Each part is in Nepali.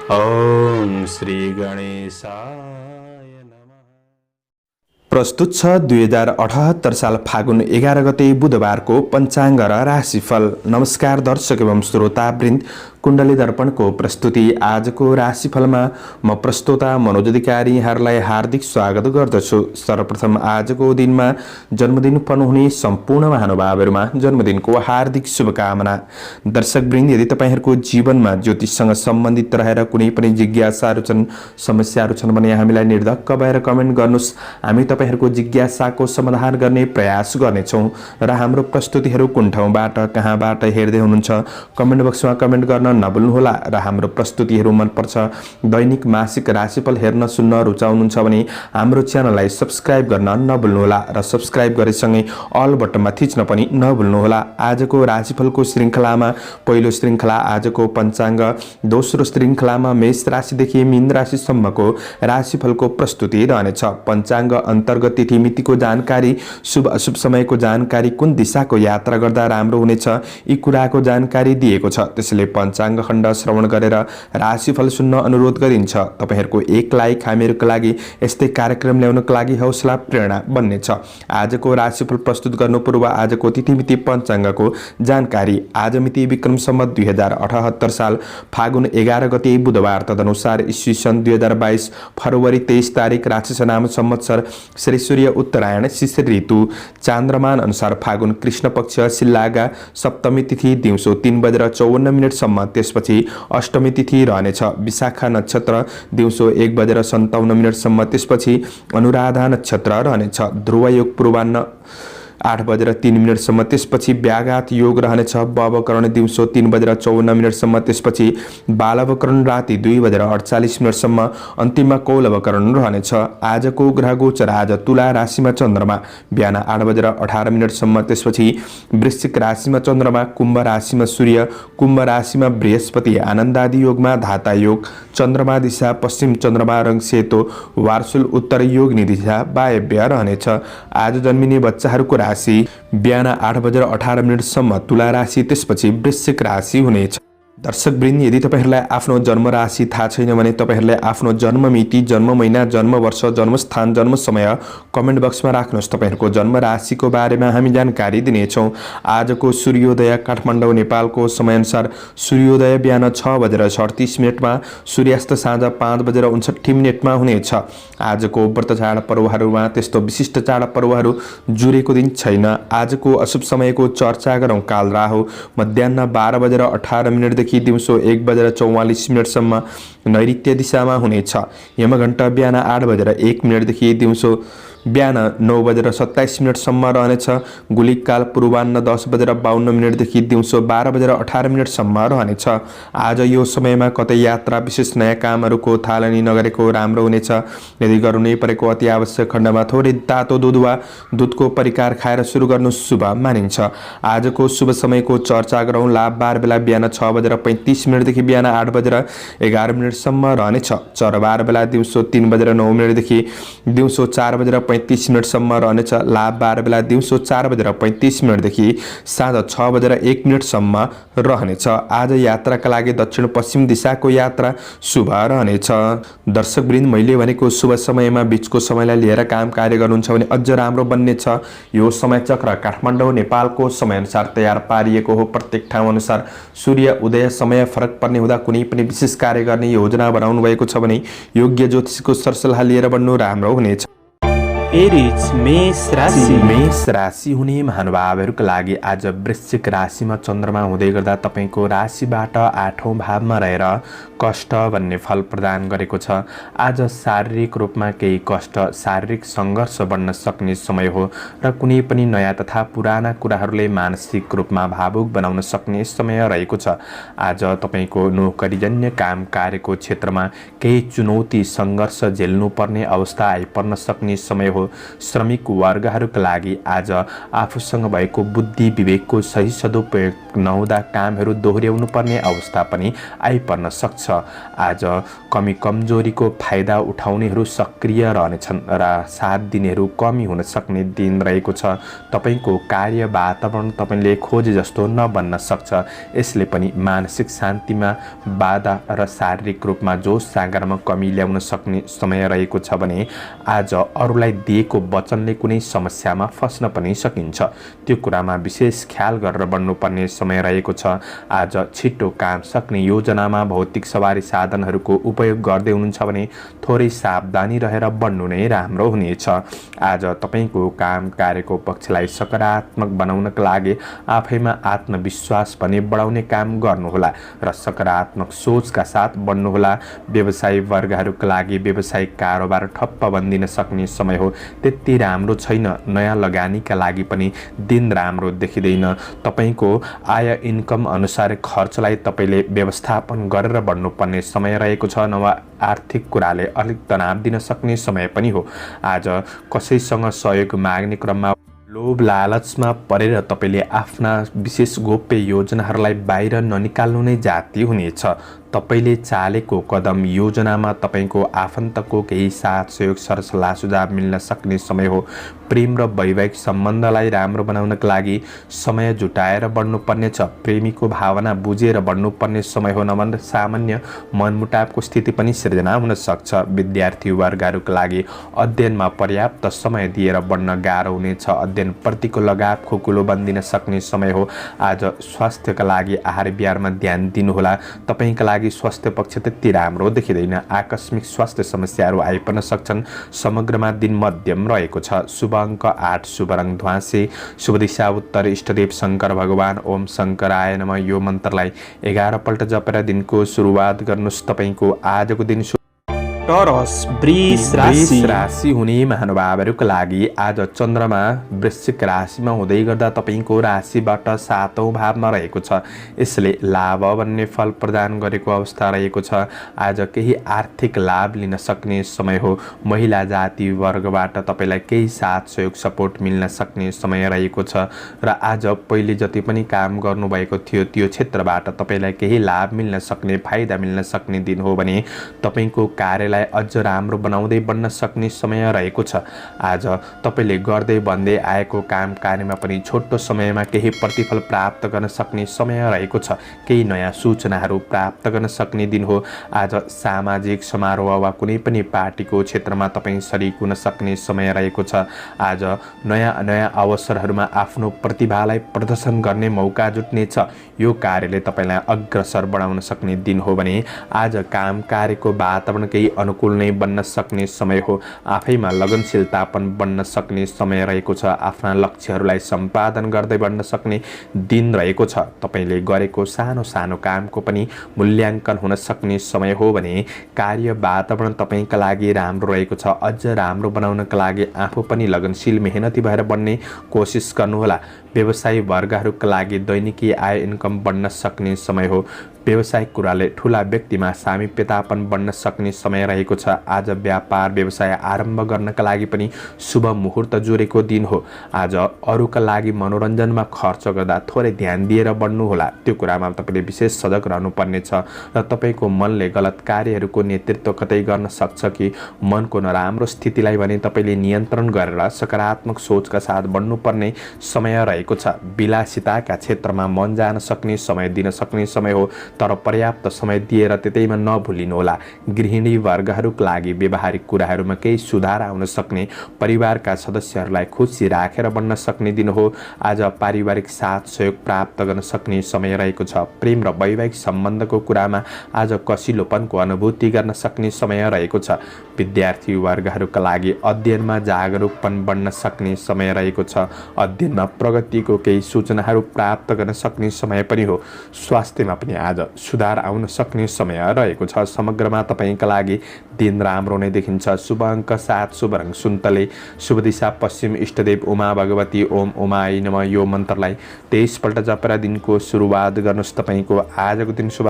ओम श्री गणेशाय नमः। प्रस्तुत छ 2078 साल फागुन 11 गते बुधबारको पञ्चाङ्ग र राशिफल। नमस्कार दर्शक एवं श्रोतावृन्द, कुण्डली दर्पणको प्रस्तुति आजको राशिफलमा म प्रस्तोता मनोज अधिकारी यहाँहरूलाई हार्दिक स्वागत गर्दछु। सर्वप्रथम आजको दिनमा जन्मदिन पर्नुहुने सम्पूर्ण महानुभावहरूमा जन्मदिनको हार्दिक शुभकामना। दर्शकवृन्द, यदि तपाईहरूको जीवनमा ज्योतिषसँग सम्बन्धित रहेर कुनै पनि जिज्ञासाहरू छन्, समस्याहरू छन् भने हामीलाई निर्धक्क भएर कमेन्ट गर्नुहोस्। हामी तपाईहरूको जिज्ञासाको समाधान गर्ने प्रयास गर्नेछौँ र हाम्रो प्रस्तुतिहरू कुन ठाउँबाट कहाँबाट हेर्दै हुनुहुन्छ कमेन्ट बक्समा कमेन्ट गर्न नभुल्नुहोला। र हाम्रो प्रस्तुतिहरू मनपर्छ, दैनिक मासिक राशिफल हेर्न सुन्न रुचाउनुहुन्छ भने हाम्रो च्यानललाई सब्स्क्राइब गर्न नभुल्नुहोला र सब्स्क्राइब गरेसँगै अल बटनमा थिच्न पनि नभुल्नुहोला। आजको राशिफलको श्रृङ्खलामा पहिलो श्रृङ्खला आजको पञ्चाङ्ग, दोस्रो श्रृङ्खलामा मेष राशिदेखि मीन राशिसम्मको राशिफलको प्रस्तुति रहनेछ। पञ्चाङ्ग अन्तर्गत तिथि मितिको जानकारी, शुभ अशुभ समयको जानकारी, कुन दिशाको यात्रा गर्दा राम्रो हुनेछ यी कुराको जानकारी दिएको छ। त्यसैले पञ्चाङ्ग खण्ड श्रवण गरेर राशिफल सुन्न अनुरोध गरिन्छ। तपाईहरूको एक लाइक हामीहरूको लागि यस्तै कार्यक्रम ल्याउनको लागि हौसला प्रेरणा बन्नेछ। आजको राशिफल प्रस्तुत गर्नु पूर्व आजको तिथिमिति पञ्चाङ्गको जानकारी। आज मिति विक्रम सम्वत 2078 साल फागुन 11 गते बुधबार, तदनुसार ईस्वी सन् 2022 फरवरी 23 तारिक, राशिसनाम संवत्सर श्री सूर्य उत्तरायण, शिशिर ऋतु, चान्द्रमान अनुसार फागुन कृष्ण पक्ष शिलागा, सप्तमी तिथि दिउँसो 3:54 त्यसपछि अष्टमी तिथि रहनेछ। विशाखा नक्षत्र दिउँसो 1:57 त्यसपछि अनुराधा नक्षत्र रहनेछ। ध्रुव योग पूर्वाह्न 8:03 त्यसपछि व्याघात योग रहनेछ। बवकरण दिउँसो 3:54 त्यसपछि बालवकरण राति 2:48 अन्तिममा कौलवकरण रहनेछ। आजको ग्रह गोचर आज तुला राशिमा चन्द्रमा बिहान 8:18 त्यसपछि वृश्चिक राशिमा चन्द्रमा, कुम्भ राशिमा सूर्य, कुम्भ राशिमा बृहस्पति, आनन्दादि योगमा धाता योग, चन्द्रमा दिशा पश्चिम, चन्द्रमा रङ सेतो, वार्सुल उत्तर, योगनी दिशा वायव्य रहनेछ। आज जन्मिने बच्चाहरूको राशि बिहान 8:18 तुला राशि, त्यसपछि वृश्चिक राशि हुनेछ। दर्शकवृन्द, यदि तपाईहरूलाई आफ्नो जन्म राशि थाहा छैन भने तपाईहरूले आफ्नो जन्म मिति, जन्म महिना, जन्म वर्ष, जन्मस्थान, जन्म समय कमेन्ट बक्समा राख्नुहोस्। तपाईहरूको जन्म राशिको बारेमा हामी जानकारी दिनेछौँ। आजको सूर्योदय काठमाडौँ नेपालको समयअनुसार सूर्योदय बिहान 6:38 सूर्यास्त साँझ 5:59 हुनेछ। आजको व्रत चाड पर्वहरूमा त्यस्तो विशिष्ट चाड पर्वहरू जुरेको दिन छैन। आजको अशुभ समयको चर्चा गरौँ। काल राहु मध्याह 12:18 देखि दिउँसो 1:44 नैऋत्य दिशामा हुनेछ। यमघण्टा बिहान 8:01 देखि दिउँसो बिहान 9:27 रहनेछ। गुलिक काल पूर्वाह्न 10:52 देखि दिउँसो 12:18 रहनेछ। आज यो समयमा कतै यात्रा, विशेष नयाँ कामहरूको थालनी नगरेको राम्रो हुनेछ। यदि गर्नै परेको अति आवश्यक खण्डमा थोरै तातो दुध वा दुधको परिकार खाएर सुरु गर्नु शुभ मानिन्छ। आजको शुभ समयको चर्चा गरौँ। लाभ बार बेला बिहान 6:35 देखि बिहान 8:11 रहनेछ। चर बार बेला दिउँसो 3:09 देखि दिउँसो 4:35 रहनेछ। लाभ बार बेला दिउँसो 4:35 देखि साँझ 6:01 रहनेछ। आज यात्राका लागि दक्षिण पश्चिम दिशाको यात्रा शुभ रहनेछ। दर्शकवृन्द, मैले भनेको शुभ समयमा बीचको समयलाई लिएर काम कार्य गर्नुहुन्छ भने अझ राम्रो बन्नेछ। यो समय चक्र काठमाडौँ नेपालको समयअनुसार तयार पारिएको हो। प्रत्येक ठाउँ अनुसार सूर्य उदय समय फरक पर्ने हुँदा कुनै पनि विशेष कार्य गर्ने योजना बनाउनु भएको छ भने योग्य ज्योतिषको सरसल्लाह लिएर बन्नु राम्रो हुनेछ। एरिज मेष राशि। मेष राशि हुने महानुभावहरूका लागि आज वृश्चिक राशिमा चन्द्रमा हुँदै गर्दा तपाईको राशिबाट 8औं भावमा रहेर कष्ट भन्ने फल प्रदान गरेको छ। आज शारीरिक रूपमा केही कष्ट, शारीरिक सङ्घर्ष बढ्न सक्ने समय हो र कुनै पनि नयाँ तथा पुराना कुराहरूले मानसिक रूपमा भावुक बनाउन सक्ने समय रहेको छ। आज तपाईको नोकरीजन्य काम कार्यको क्षेत्रमा केही चुनौती, सङ्घर्ष झेल्नुपर्ने अवस्था आइपर्न सक्ने समय हो। हो। श्रमिक वर्गहरूका लागि आज आफूसँग भएको बुद्धि विवेकको सही सदुपयोग नहुँदा कामहरू दोहोर्याउनु पर्ने अवस्था पनि आइपर्न सक्छ। आज कमी कमजोरीको फाइदा उठाउनेहरू सक्रिय रहनेछन् र साथ दिनेहरू कमी हुन सक्ने दिन रहेको छ। तपाईको कार्य वातावरण तपाईले खोजे जस्तो नबन्न सक्छ। यसले पनि मानसिक शान्तिमा बाधा र शारीरिक रूपमा जोश जागरमा कमी ल्याउन सक्ने समय रहेको छ भने आज अरूलाई दिएको वचनले कुनै समस्यामा फस्न पनि सकिन्छ। त्यो कुरामा विशेष ख्याल गरेर बढ्नुपर्ने समय रहेको छ। आज छिटो काम सक्ने योजनामा भौतिक सवारी साधनहरूको उपयोग गर्दै हुनुहुन्छ भने थोरै सावधानी रहेर बढ्नु नै राम्रो हुनेछ। आज तपाईको काम कार्यको पक्षलाई सकारात्मक बनाउनका लागि आफैमा आत्मविश्वास पनि बढाउने काम गर्नुहोला र सकारात्मक सोचका साथ बढ्नुहोला। व्यवसायी वर्गहरूका लागि व्यवसायिक कारोबार ठप्प बन्दिन सक्ने समय हो। त्यति राम्रो छैन। नयाँ लगानीका लागि पनि दिन राम्रो देखिँदैन। तपाईको आय इन्कम अनुसार खर्चलाई तपाईले व्यवस्थापन गरेर बढ्नुपर्ने समय रहेको छ। नवा आर्थिक कुराले अलिक तनाव दिन सक्ने समय पनि हो। आज कसैसँग सहयोग माग्ने क्रममा लोभ लालचमा परेर तपाईले आफ्ना विशेष गोप्य योजनाहरूलाई बाहिर ननिकाल्नु नै जाति हुनेछ। तपाईले चालेको कदम योजनामा तपाईको आफन्तको केही साथ सहयोग सरसल्लाह सुझाव मिल्न सक्ने समय हो। प्रेम र वैवाहिक सम्बन्धलाई राम्रो बनाउनका लागि समय जुटाएर बढ्नुपर्ने छ। प्रेमीको भावना बुझेर बढ्नुपर्ने समय हो। नभन्दा सामान्य मनमुटावको स्थिति पनि सिर्जना हुन सक्छ। विद्यार्थी वर्गहरूका लागि अध्ययनमा पर्याप्त समय दिएर बढ्न गाह्रो हुनेछ। अध्ययन प्रतिको लगाव खोकुलो बन्दिन सक्ने समय हो। आज स्वास्थ्यका लागि आहार विहारमा ध्यान दिनुहोला। तपाईका लागि स्वास्थ्य पक्ष त्यति राम्रो देखिँदैन। आकस्मिक स्वास्थ्य समस्याहरू आइपर्न सक्छन्। समग्रमा दिन मध्यम रहेको छ। शुभ अङ्क 8, शुभ रङ ध्वाँसे, शुभ दिशा उत्तर, इष्टदेव शङ्कर भगवान। ओम शङ्कराय नमः यो मन्त्रलाई 11 पल्ट जपेर दिनको सुरुवात गर्नुहोस्। तपाईको आजको दिन टोरस वृष राशि हुने महानुभावहरूका लागि आज चन्द्रमा वृश्चिक राशिमा हुँदै गर्दा तपाईको राशिबाट 7औं भावमा रहेको छ। यसले लाभ भन्ने फल प्रदान गरेको अवस्था रहेको छ। आज केही आर्थिक लाभ लिन सक्ने समय हो। महिला जाति वर्गबाट तपाईलाई केही साथ सहयोग सपोर्ट मिल्न सक्ने समय रहेको छ र आज पहिले जति पनि काम गर्नुभएको थियो त्यो क्षेत्रबाट तपाईलाई केही लाभ मिल्न सक्ने फाइदा मिल्न सक्ने दिन हो भने तपाईको कार्य अझ राम्रो बनाउँदै बन्न सक्ने समय रहेको छ। आज तपाईले गर्दै भन्दै आएको काम कार्यमा पनि छोटो समयमा केही प्रतिफल प्राप्त गर्न सक्ने समय रहेको छ। केही नयाँ सूचनाहरू प्राप्त गर्न सक्ने दिन हो। आज सामाजिक समारोह वा कुनै पनि पार्टीको क्षेत्रमा तपाईँ सरिक हुन सक्ने समय रहेको छ। आज नयाँ अवसरहरूमा आफ्नो प्रतिभालाई प्रदर्शन गर्ने मौका जुट्नेछ। यो कार्यले तपाईलाई अग्रसर बढाउन सक्ने दिन हो भने आज काम कार्यको वातावरण केही अनुकूल नै बन्न सक्ने समय हो। आफैमा लगनशीलता पनि बन्न सक्ने समय रहेको छ। आफ्ना लक्ष्यहरूलाई सम्पादन गर्दै बढ्न सक्ने दिन रहेको छ। तपाईले गरेको सानो सानो कामको पनि मूल्याङ्कन हुन सक्ने समय हो भने कार्य वातावरण तपाईका लागि राम्रो रहेको छ। अझ राम्रो बनाउनका लागि आफू पनि लगनशील मेहनती भएर बढ्ने कोसिस गर्नुहोला। व्यवसायी वर्गहरूका लागि दैनिकी आय इन्कम बढ्न सक्ने समय हो। व्यवसायिक कुराले ठुला व्यक्तिमा सामिप्यता पनि बढ्न सक्ने समय रहेको छ। आज व्यापार व्यवसाय आरम्भ गर्नका लागि पनि शुभ मुहुर्त जोडेको दिन हो। आज अरूका लागि मनोरञ्जनमा खर्च गर्दा थोरै ध्यान दिएर बढ्नुहोला। त्यो कुरामा तपाईले विशेष सजग रहनुपर्नेछ र तपाईको मनले गलत कार्यहरूको नेतृत्व कतै गर्न सक्छ कि मनको नराम्रो स्थितिलाई भने तपाईले नियन्त्रण गरेर सकारात्मक सोचका साथ बढ्नुपर्ने समय रहेको छ। विलासिताका क्षेत्रमा मन जान सक्ने समय दिन सक्ने समय हो, तर पर्याप्त समय दिएर त्यतैमा नभुलिनुहोला। गृहिणी वर्गहरूका लागि व्यवहारिक कुराहरूमा केही सुधार आउन सक्ने, परिवारका सदस्यहरूलाई खुसी राखेर बन्न सक्ने दिन हो। आज पारिवारिक साथ सहयोग प्राप्त गर्न सक्ने समय रहेको छ। प्रेम र वैवाहिक सम्बन्धको कुरामा आज कसिलोपनको अनुभूति गर्न सक्ने समय रहेको छ। विद्यार्थी वर्गहरूका लागि अध्ययनमा जागरुक पनि बन्न सक्ने समय रहेको छ। अध्ययनमा प्रगतिको केही सूचनाहरू प्राप्त गर्न सक्ने समय पनि हो। स्वास्थ्यमा पनि आज सुधार आउन सक्ने समय रहेको छ। समग्रमा तपाईका लागि दिन राम्रो नै देखिन्छ। शुभ अङ्क 7, शुभ रङ सुन्तले, शुभ दिशा पश्चिम, इष्टदेव उमा भगवती। ओम उमाई नमः यो मन्त्रलाई 23 पल्ट जपेर दिनको सुरुवात गर्नुहोस्। तपाईको आजको दिन शुभ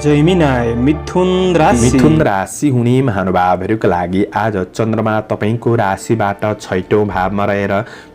जैमिनाय मिथुन राशि हुने महानुभावहरूका लागि आज चन्द्रमा तपाईको राशिबाट 6औं भावमा रहेर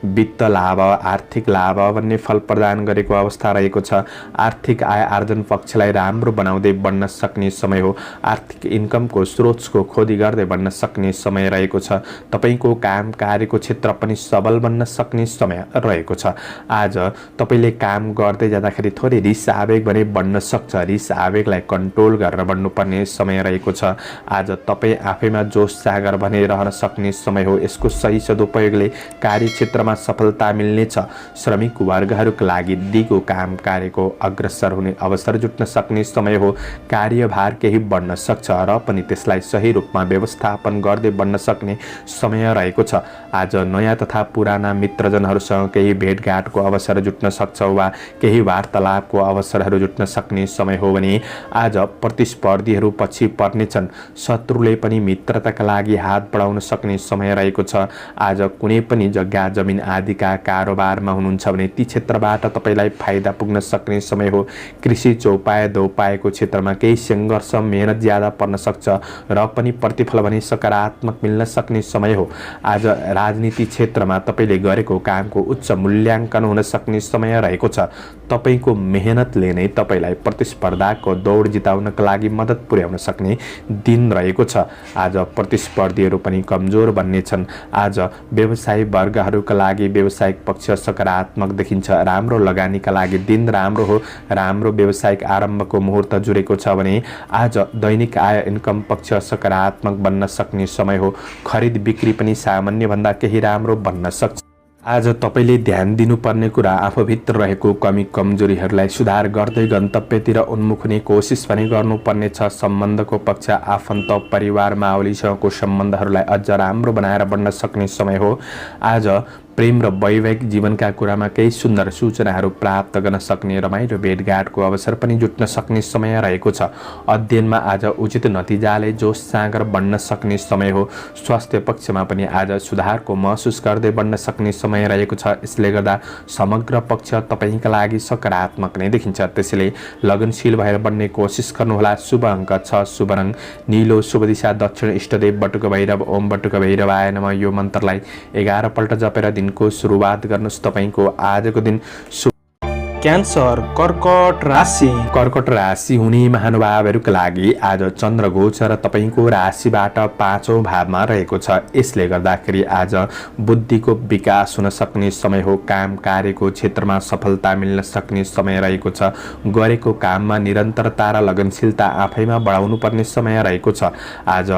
वित्त लाभ आर्थिक लाभ भन्ने फल प्रदान गरेको अवस्था रहेको छ। आर्थिक आय आर्जन पक्षलाई राम्रो बनाउँदै बढ्न सक्ने समय हो। आर्थिक इन्कमको स्रोतको खोजी गर्दै बढ्न सक्ने समय रहेको छ। तपाईको काम कार्यको क्षेत्र पनि सबल बन्न सक्ने समय रहेको छ। आज तपाईले काम गर्दै जाँदाखेरि थोरै रिस आवेग भने बढ्न सक्छ। रिस आवेगलाई कन्ट्रोल गरेर बढ्नुपर्ने समय रहेको छ। आज तपाई आफैमा जोश जागर भने रहन सक्ने समय हो। यसको सही सदुपयोगले कार्यक्षेत्रमा सफलता मिल्नेछ। श्रमिक वर्गहरूका लागि दिगो काम कार्यको अग्रसर हुने अवसर जुट्न सक्ने समय हो। कार्यभार केही बढ्न सक्छ र पनि त्यसलाई सही रूपमा व्यवस्थापन गर्दै बढ्न सक्ने समय रहेको छ। आज नयाँ तथा पुराना मित्रजनहरूसँग केही भेटघाटको अवसर जुट्न सक्छ वा केही वार्तालापको अवसरहरू जुट्न सक्ने समय हो भने आज प्रतिस्पर्धीहरू पछि पर्नेछन्। शत्रुले पनि मित्रताका लागि हात बढाउन सक्ने समय रहेको छ। आज कुनै पनि जग्गा जमिन आदिका कारोबारमा हुनुहुन्छ भने ती क्षेत्रबाट तपाईलाई फाइदा पुग्न सक्ने समय हो। कृषि चौपाए दोपाएको क्षेत्रमा केही सङ्घर्ष मेहनत ज्यादा पर्न सक्छ र पनि प्रतिफल भने सकारात्मक मिल्न सक्ने समय हो। आज राजनीति क्षेत्रमा तपाईले गरेको कामको उच्च मूल्याङ्कन हुन सक्ने समय रहेको छ। तपाईको मेहनतले नै तपाईलाई प्रतिस्पर्धाको दौड जिताउनका लागि मद्दत पुर्याउन सक्ने दिन रहेको छ। आज प्रतिस्पर्धीहरू पनि कमजोर बन्नेछन्। आज व्यवसायी वर्गहरूका लागि व्यावसायिक पक्ष सकारात्मक देखिन्छ। राम्रो लगानीका लागि दिन राम्रो हो। राम्रो व्यावसायिक आरम्भको मुहूर्त जुरेको छ भने आज दैनिक आय इन्कम पक्ष सकारात्मक बन्न सक्ने समय हो। खरिद बिक्री पनि सामान्य भन्दा केही राम्रो बन्न सक्छ। आज तपाईले ध्यान दिनुपर्ने कुरा आफूभित्र रहेको कमी कमजोरीहरूलाई सुधार गर्दै गन्तव्यतिर उन्मुख हुने कोसिस पनि गर्नुपर्ने छ। सम्बन्धको पक्ष आफन्त परिवार मावलीसँगको सम्बन्धहरूलाई अझ राम्रो बनाएर बढ्न सक्ने समय हो। आज प्रेम र वैवाहिक जीवनका कुरामा केही सुन्दर सूचनाहरू प्राप्त गर्न सक्ने रमाइलो भेटघाटको अवसर पनि जुट्न सक्ने समय रहेको छ। अध्ययनमा आज उचित नतिजाले जोश जाँगर बढ्न सक्ने समय हो। स्वास्थ्य पक्षमा पनि आज सुधारको महसुस गर्दै बढ्न सक्ने समय रहेको छ। यसले गर्दा समग्र पक्ष तपाईका लागि सकारात्मक नै देखिन्छ। त्यसैले लगनशील भएर बढ्ने कोसिस गर्नुहोला। शुभ अङ्क 6, शुभ रङ नीलो, शुभ दिशा दक्षिण, इष्टदेव बटुक भैरव, ओम बटुक भैरवाय नमः। यो मन्त्रलाई 11 पल्ट जपेर दिनको सुरुवात गर्नुस्। तपाईको आजको दिन क्यान्सर कर्कट राशि हुने महानुभावहरूका लागि आज चन्द्र गोचर तपाईको राशिबाट 5औं भावमा रहेको छ। यसले गर्दाखेरि आज बुद्धिको विकास हुन सक्ने समय हो। काम कार्यको क्षेत्रमा सफलता मिल्न सक्ने समय रहेको छ। गरेको काममा निरन्तरता र लगनशीलता आफैमा बढाउनु पर्ने समय रहेको छ। आज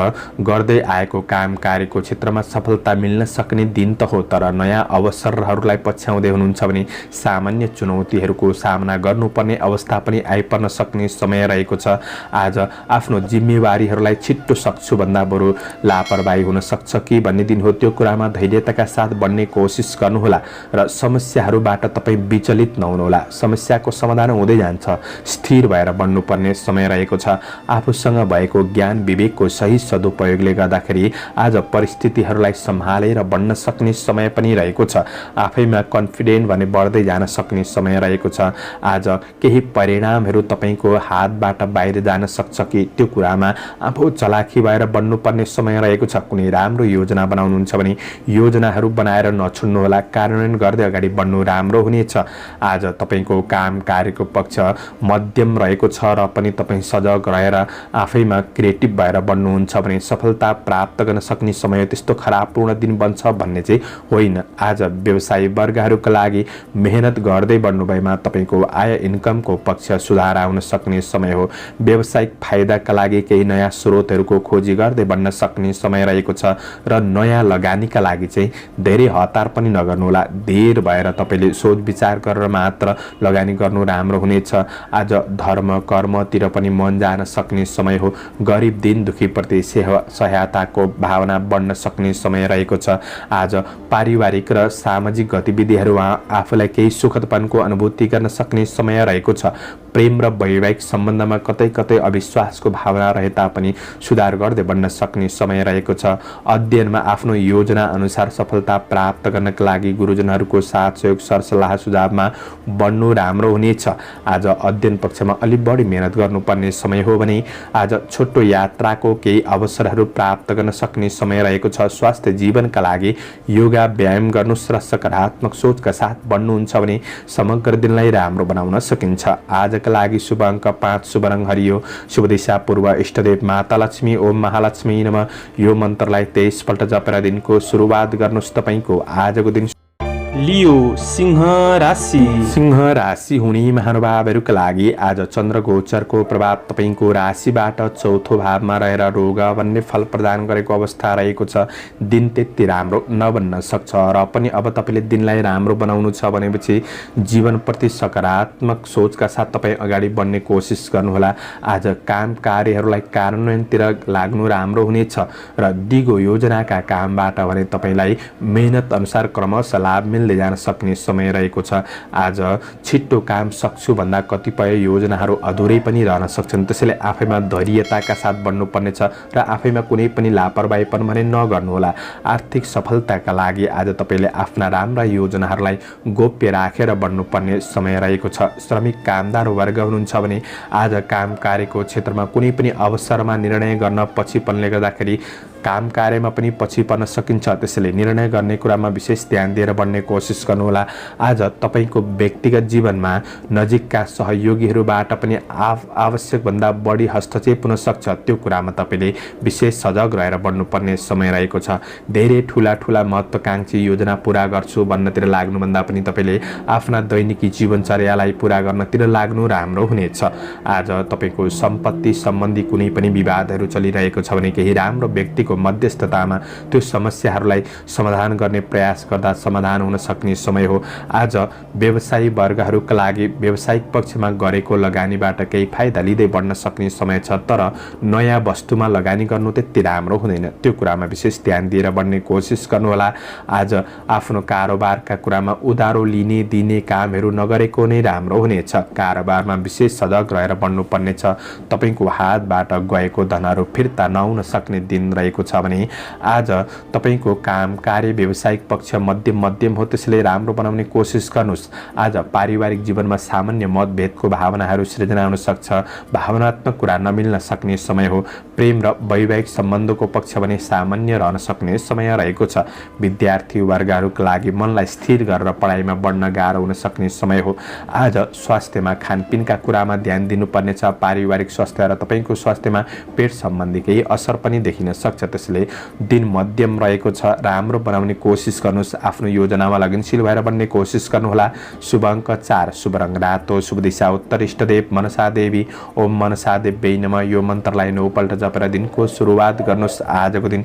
गर्दै आएको काम कार्यको क्षेत्रमा सफलता मिल्न सक्ने दिन त हो, तर नयाँ अवसरहरूलाई पछ्याउँदै हुनुहुन्छ भने सामान्य चुनौतीहरू को सामना गर्नुपर्ने अवस्था पनि आइपर्न सक्ने समय रहेको छ। आज आफ्नो जिम्मेवारीहरूलाई छिट्टो सक्छु भन्दा बरु लापरवाही हुन सक्छ कि भन्ने दिन हो। त्यो कुरामा धैर्यताका साथ बढ्ने कोसिस गर्नुहोला र समस्याहरूबाट तपाईँ विचलित नहुनुहोला। समस्याको समाधान हुँदै जान्छ। स्थिर भएर बढ्नुपर्ने समय रहेको छ। आफूसँग भएको ज्ञान विवेकको सही सदुपयोगले गर्दाखेरि आज परिस्थितिहरूलाई सम्हालेर बढ्न सक्ने समय पनि रहेको छ। आफैमा कन्फिडेन्ट भने बढ्दै जान सक्ने समय रहेको छ। आज केही परिणामहरू तपाईको हातबाट बाहिर जान सक्छ कि त्यो कुरामा आफू चलाखी भएर बढ्नुपर्ने समय रहेको छ। कुनै राम्रो योजना बनाउनुहुन्छ भने योजनाहरू बनाएर नछुड्नुहोला। कार्यान्वयन गर्दै अगाडि बढ्नु राम्रो हुनेछ। आज तपाईको काम कार्यको पक्ष मध्यम रहेको छ र पनि तपाईँ सजग रहेर आफैमा क्रिएटिभ भएर बढ्नुहुन्छ भने सफलता प्राप्त गर्न सक्ने समय। त्यस्तो खराब पूर्ण दिन बन्छ भन्ने चाहिँ होइन। आज व्यवसायी वर्गहरूका लागि मेहनत गर्दै बढ्नु भएमा तपाईको आय इन्कमको पक्ष सुधार आउन सक्ने समय हो। व्यावसायिक फाइदाका लागि केही नयाँ स्रोतहरूको खोजी गर्दै बढ्न सक्ने समय रहेको छ र नयाँ लगानीका लागि चाहिँ धेरै हतार पनि नगर्नुहोला। धेर भएर तपाईले सोच विचार गरेर मात्र लगानी गर्नु राम्रो हुनेछ। आज धर्म कर्मतिर पनि मन जान सक्ने समय हो। गरिब दिन दुखीप्रति सहायताको भावना बढ्न सक्ने समय रहेको छ। आज पारिवारिक र सामाजिक गतिविधिहरूमा आफूलाई केही सुखदपनको अनुभूति अनुभूति गर्न सक्ने समय रहेको छ। प्रेम र वैवाहिक सम्बन्धमा कतै कतै अविश्वासको भावना रहे तापनि सुधार गर्दै बढ्न सक्ने समय रहेको छ। अध्ययनमा आफ्नो योजना अनुसार सफलता प्राप्त गर्नका लागि गुरुजनहरूको साथ सहयोग सरसल्लाह सुझावमा बढ्नु राम्रो हुनेछ। आज अध्ययन पक्षमा अलि बढी मेहनत गर्नुपर्ने समय हो भने आज छोटो यात्राको केही अवसरहरू प्राप्त गर्न सक्ने समय रहेको छ। स्वास्थ्य जीवनका लागि योगा व्यायाम गर्नुस् र सकारात्मक सोचका साथ बढ्नुहुन्छ भने समग्र दिनलाई राम्रो बनाउन सकिन्छ। आजका लागि शुभ अङ्क 5, शुभ रङ हरियो, शुभ दिशा पूर्व, इष्टदेव माता लक्ष्मी, ओम महालक्ष्मी नमः। यो मन्त्रलाई 23 पल्ट जपेर दिनको सुरुवात गर्नुस्। तपाईको आजको दिन लियो सिंह राशि। सिंह राशि हुने महानुभावहरूका लागि आज चन्द्र गोचरको प्रभाव तपाईको राशिबाट चौथो भावमा रहेर रोग भन्ने फल प्रदान गरेको अवस्था रहेको छ। दिन त्यति राम्रो नबन्न सक्छ र पनि अब तपाईले दिनलाई राम्रो बनाउनु छ भनेपछि जीवनप्रति सकारात्मक सोचका साथ तपाईँ अगाडि बढ्ने कोसिस गर्नुहोला। आज काम कार्यहरूलाई कार्यान्वयनतिर लाग्नु राम्रो हुनेछ र दिगो योजनाका कामबाट भने तपाईलाई मेहनत अनुसार क्रमशः लाभ मिल्दै जान सक्ने समय रहेको छ। आज छिट्टो काम सक्छु भन्दा कतिपय योजनाहरू अधुरै पनि रहन सक्छन्। त्यसैले आफैमा धैर्यताका साथ बढ्नुपर्ने छ र आफैमा कुनै पनि लापरवाहीपन भने नगर्नुहोला। आर्थिक सफलताका लागि आज तपाईले आफ्ना राम्रा योजनाहरूलाई गोप्य राखेर बढ्नुपर्ने समय रहेको छ। श्रमिक कामदार वर्ग हुनुहुन्छ भने आज काम कार्यको क्षेत्रमा कुनै पनि अवसरमा निर्णय गर्न पछिपनले गर्दाखेरि काम कार्यमा पनि पछि पर्न सकिन्छ। त्यसैले निर्णय गर्ने कुरामा विशेष ध्यान दिएर बढ्ने कोसिस गर्नुहोला। आज तपाईको व्यक्तिगत जीवनमा नजिकका सहयोगीहरूबाट पनि आवश्यक भन्दा बढी हस्तक्षेप हुन सक्छ। त्यो कुरामा तपाईले विशेष सजग रहेर बढ्नुपर्ने समय रहेको छ। धेरै ठूला ठूला महत्त्वकांक्षी योजना पूरा गर्छु भन्नतिर लाग्नुभन्दा पनि तपाईले आफ्ना दैनिकी जीवनचर्यालाई पूरा गर्नतिर लाग्नु राम्रो हुनेछ। आज तपाईको सम्पत्ति सम्बन्धी कुनै पनि विवादहरू चलिरहेको छ भने केही राम्रो व्यक्तिको मध्यस्थतामा त्यो समस्याहरूलाई समाधान गर्ने प्रयास गर्दा समाधान हुन सक्ने समय हो। आज व्यवसायी वर्गहरूका लागि व्यावसायिक पक्षमा गरेको लगानीबाट केही फाइदा लिँदै बढ्न सक्ने समय छ। तर नयाँ वस्तुमा लगानी गर्नु त्यति राम्रो हुँदैन। त्यो कुरामा विशेष ध्यान दिएर बढ्ने कोसिस गर्नुहोला। आज आफ्नो कारोबारका कुरामा उधारो लिने दिने कामहरू नगरेको नै राम्रो हुनेछ। कारोबारमा विशेष सजग रहेर बढ्नुपर्ने छ। तपाईको हातबाट गएको धनहरू फिर्ता नहुन सक्ने दिन रहेको छ भने आज तपाईको काम कार्य व्यावसायिक पक्ष मध्यम हो। त्यसैले राम्रो बनाउने कोसिस गर्नुस्। आज पारिवारिक जीवनमा सामान्य मतभेदको भावनाहरू सृजना हुन सक्छ। भावनात्मक कुरा नमिल्न सक्ने समय हो। प्रेम र वैवाहिक सम्बन्धको पक्ष भने सामान्य रहन सक्ने समय रहेको छ। विद्यार्थी वर्गहरूका लागि मनलाई स्थिर गरेर पढाइमा बढ्न गाह्रो हुन सक्ने समय हो। आज स्वास्थ्यमा खानपिनका कुरामा ध्यान दिनुपर्नेछ। पारिवारिक स्वास्थ्य र तपाईको स्वास्थ्यमा पेट सम्बन्धी केही असर पनि देखिन सक्छ। त्यसैले दिन मध्यम रहेको छ। राम्रो बनाउने कोसिस गर्नुस्। आफ्नो योजनामा लगनशील भएर बन्ने कोसिस गर्नुहोला। शुभ अङ्क 4, शुभ रङ रातो, शुभ दिशा उत्तर, इष्टदेव मनसा देवी, ओम मनसा देव्यै नमः। यो मन्त्रलाई 9 पल्ट जपेर दिनको सुरुवात गर्नुस्। आजको दिन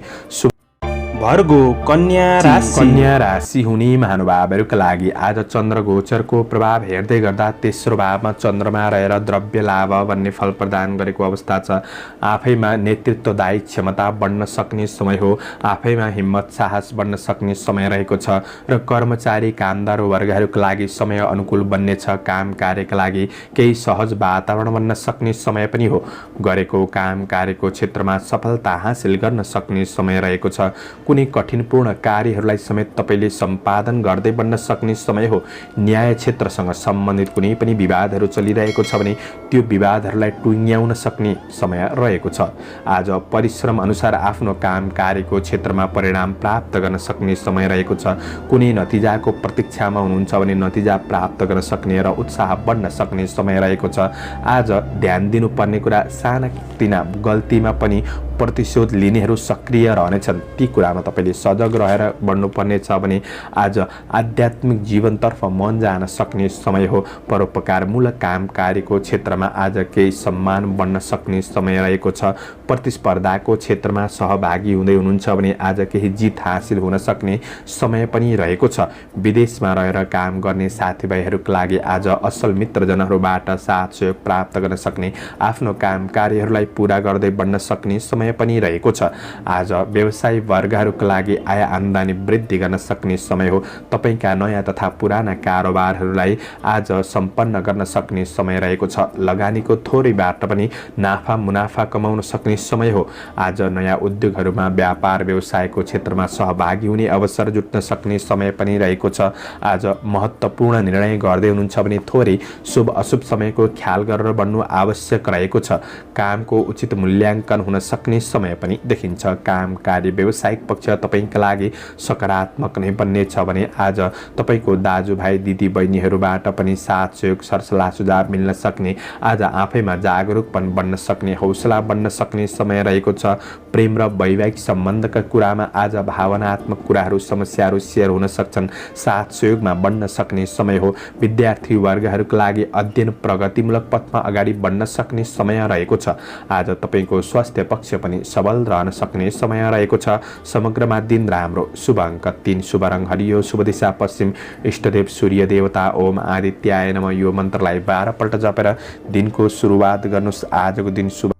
भर्गो कन्या राशि। कन्या राशि हुने महानुभावहरूका लागि आज चन्द्र गोचरको प्रभाव हेर्दै गर्दा तेस्रो भावमा चन्द्रमा रहेर द्रव्य लाभ भन्ने फल प्रदान गरेको अवस्था छ। आफैमा नेतृत्वदायी क्षमता बढ्न सक्ने समय हो। आफैमा हिम्मत साहस बढ्न सक्ने समय रहेको छ र कर्मचारी कामदार वर्गहरूका लागि समय अनुकूल बन्नेछ। काम कार्यका लागि केही सहज वातावरण बन्न सक्ने समय पनि हो। गरेको काम कार्यको क्षेत्रमा सफलता हासिल गर्न सक्ने समय रहेको छ। कुनै कठिनपूर्ण कार्यहरूलाई समेत तपाईले सम्पादन गर्दै बन्न सक्ने समय हो। न्याय क्षेत्रसँग सम्बन्धित कुनै पनि विवादहरू चलिरहेको छ भने त्यो विवादहरूलाई टुङ्ग्याउन सक्ने समय रहेको छ। आज परिश्रम अनुसार आफ्नो काम कार्यको क्षेत्रमा परिणाम प्राप्त गर्न सक्ने समय रहेको छ। कुनै नतिजाको प्रतीक्षामा हुनुहुन्छ भने नतिजा प्राप्त गर्न सक्ने र उत्साह बढ्न सक्ने समय रहेको छ। आज ध्यान दिनुपर्ने कुरा सानातिना गल्तीमा पनि प्रतिशोध लिनेहरू सक्रिय रहनेछन्। ती कुरामा तपाईले सजग रहेर बढ्नुपर्ने छ भने आज आध्यात्मिक जीवनतर्फ मन जान सक्ने समय हो। परोपकारमूलक काम कार्यको क्षेत्रमा आज केही सम्मान बढ्न सक्ने समय रहेको छ। प्रतिस्पर्धाको क्षेत्रमा सहभागी हुँदै हुनुहुन्छ भने आज केही जित हासिल हुन सक्ने समय पनि रहेको छ। विदेशमा रहेर काम गर्ने साथीभाइहरूका लागि आज असल मित्रजनहरूबाट साथ सहयोग प्राप्त गर्न सक्ने, आफ्नो काम कार्यहरूलाई पूरा गर्दै बढ्न सक्ने समय समय पनि रहेको छ। आज व्यवसायी वर्गहरूका लागि आय आम्दानी वृद्धि गर्न सक्ने समय हो। तपाईका नयाँ तथा पुराना कारोबारहरूलाई आज सम्पन्न गर्न सक्ने समय रहेको छ। लगानीको थोरैबाट पनि नाफा मुनाफा कमाउन सक्ने समय हो। आज नयाँ उद्योगहरूमा व्यापार व्यवसायको क्षेत्रमा सहभागी हुने अवसर जुट्न सक्ने समय पनि रहेको छ। आज महत्त्वपूर्ण निर्णय गर्दै हुनुहुन्छ भने थोरै शुभ अशुभ समयको ख्याल गरेर बढ्नु आवश्यक रहेको छ। कामको उचित मूल्याङ्कन हुन सक्ने समय पनि देखिन्छ। काम कार्य व्यावसायिक पक्ष तपाईका लागि सकारात्मक नै बन्नेछ भने आज तपाईको दाजुभाइ दिदी बहिनीहरूबाट पनि साथ सहयोग सरसल्लाह सुझाव मिल्न सक्ने, आज आफैमा जागरुकपन बन्न सक्ने, हौसला बन्न सक्ने समय रहेको छ। प्रेम र वैवाहिक सम्बन्धका कुरामा आज भावनात्मक कुराहरू समस्याहरू सेयर हुन सक्छन्। साथ सहयोगमा बन्न सक्ने समय हो। विद्यार्थी वर्गहरूका लागि अध्ययन प्रगतिमूलक पथमा अगाडि बढ्न सक्ने समय रहेको छ। आज तपाईको स्वास्थ्य पक्ष पनि सबल रहन सक्ने समय रहेको छ। समग्रमा दिन राम्रो। शुभ अङ्क 3, शुभ रङ हरियो, शुभ दिशा पश्चिम, इष्टदेव सूर्य देवता ओम आदित्याय नमः यो मन्त्रलाई 12 पल्ट जपेर दिनको सुरुवात गर्नुहोस्। आजको दिन शुभ।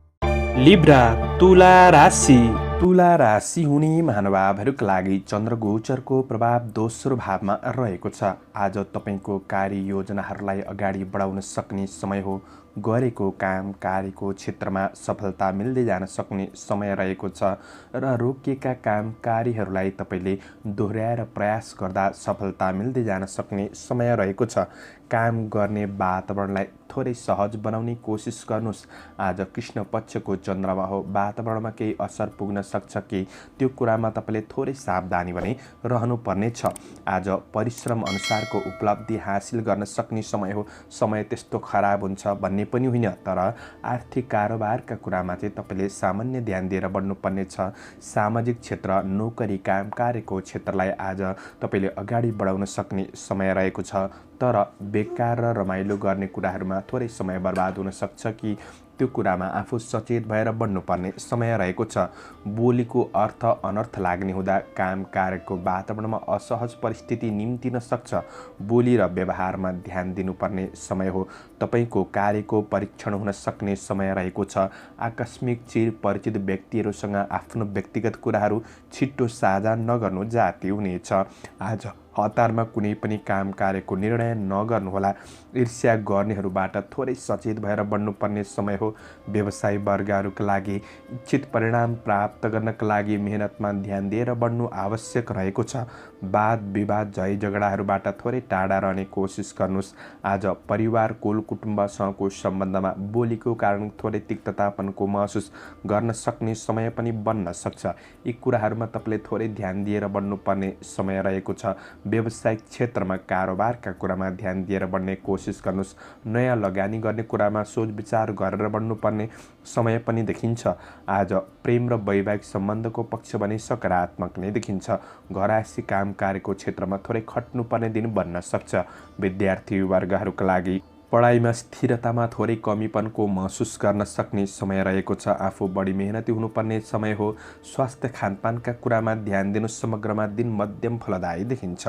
लिब्रा तुला राशि। तुला राशि हुने महानुभावहरूका लागि चन्द्रगोचरको प्रभाव दोस्रो भावमा रहेको छ। आज तपाईको कार्य योजनाहरूलाई अगाडि बढाउन सक्ने समय हो। गरेको काम कार्यको क्षेत्रमा सफलता मिल्दै जान सक्ने समय रहेको छ र रोकिएका काम कार्यहरूलाई तपाईले दोहोर्याएर प्रयास गर्दा सफलता मिल्दै जान सक्ने समय रहेको छ। काम गर्ने वातावरणलाई थोरै सहज बनाउने कोसिस गर्नुहोस्। आज कृष्ण पक्षको चन्द्रमा हो। वातावरणमा केही असर पुग्न सक्छ कि त्यो कुरामा तपाईले थोरै सावधानी भने रहनुपर्नेछ। आज परिश्रम अनुसारको उपलब्धि हासिल गर्न सक्ने समय हो। समय त्यस्तो खराब हुन्छ भन्ने पनि होइन, तर आर्थिक कारोबारका कुरामा चाहिँ तपाईले सामान्य ध्यान दिएर बढ्नुपर्नेछ। सामाजिक क्षेत्र, नोकरी, काम कार्यको क्षेत्रलाई आज तपाईले अगाडि बढाउन सक्ने समय रहेको छ, तर बेकार र रमाइलो गर्ने कुराहरूमा थोरै समय बर्बाद हुन सक्छ कि त्यो कुरामा आफू सचेत भएर बढ्नुपर्ने समय रहेको छ। बोलीको अर्थ अनर्थ लाग्ने हुँदा काम कार्यको वातावरणमा असहज परिस्थिति निम्तिन सक्छ। बोली र व्यवहारमा ध्यान दिनुपर्ने समय हो। तपाईको कार्यको परीक्षण हुन सक्ने समय रहेको छ। आकस्मिक चिर परिचित व्यक्तिहरूसँग आफ्नो व्यक्तिगत कुराहरू छिट्टो साझा नगर्नु जाति हुनेछ। आज हतारमा कुनै पनि काम कार्यको निर्णय नगर्नुहोला। ईर्ष्या गर्नेहरूबाट थोरै सचेत भएर बढ्नुपर्ने समय हो। व्यवसायी वर्गहरूका लागि इच्छित परिणाम प्राप्त गर्नका लागि मेहनतमा ध्यान दिएर बढ्नु आवश्यक रहेको छ। वाद विवाद झै झगडाहरूबाट थोरै टाढा रहने कोसिस गर्नुहोस्। आज परिवार कुल कुटुम्बसँगको सम्बन्धमा बोलीको कारण थोरै तिक्ततापनको महसुस गर्न सक्ने समय पनि बन्न सक्छ। यी कुराहरूमा तपाईँले थोरै ध्यान दिएर बढ्नुपर्ने समय रहेको छ। व्यावसायिक क्षेत्रमा कारोबारका कुरामा ध्यान दिएर बढ्ने कोसिस गर्नुहोस्। नयाँ लगानी गर्ने कुरामा सोच विचार गरेर बढ्नुपर्ने समय पनि देखिन्छ। आज प्रेम र वैवाहिक सम्बन्धको पक्ष भने सकारात्मक नै देखिन्छ। घरायसी काम कार्यको क्षेत्रमा थोरै खट्नुपर्ने दिन बन्न सक्छ। विद्यार्थी वर्गहरूका लागि पढाइमा स्थिरतामा थोरै कमीपनको महसुस गर्न सक्ने समय रहेको छ। आफू बढी मेहनती हुनुपर्ने समय हो। स्वास्थ्य खानपानका कुरामा ध्यान दिनु। समग्रमा दिन मध्यम फलदायी देखिन्छ।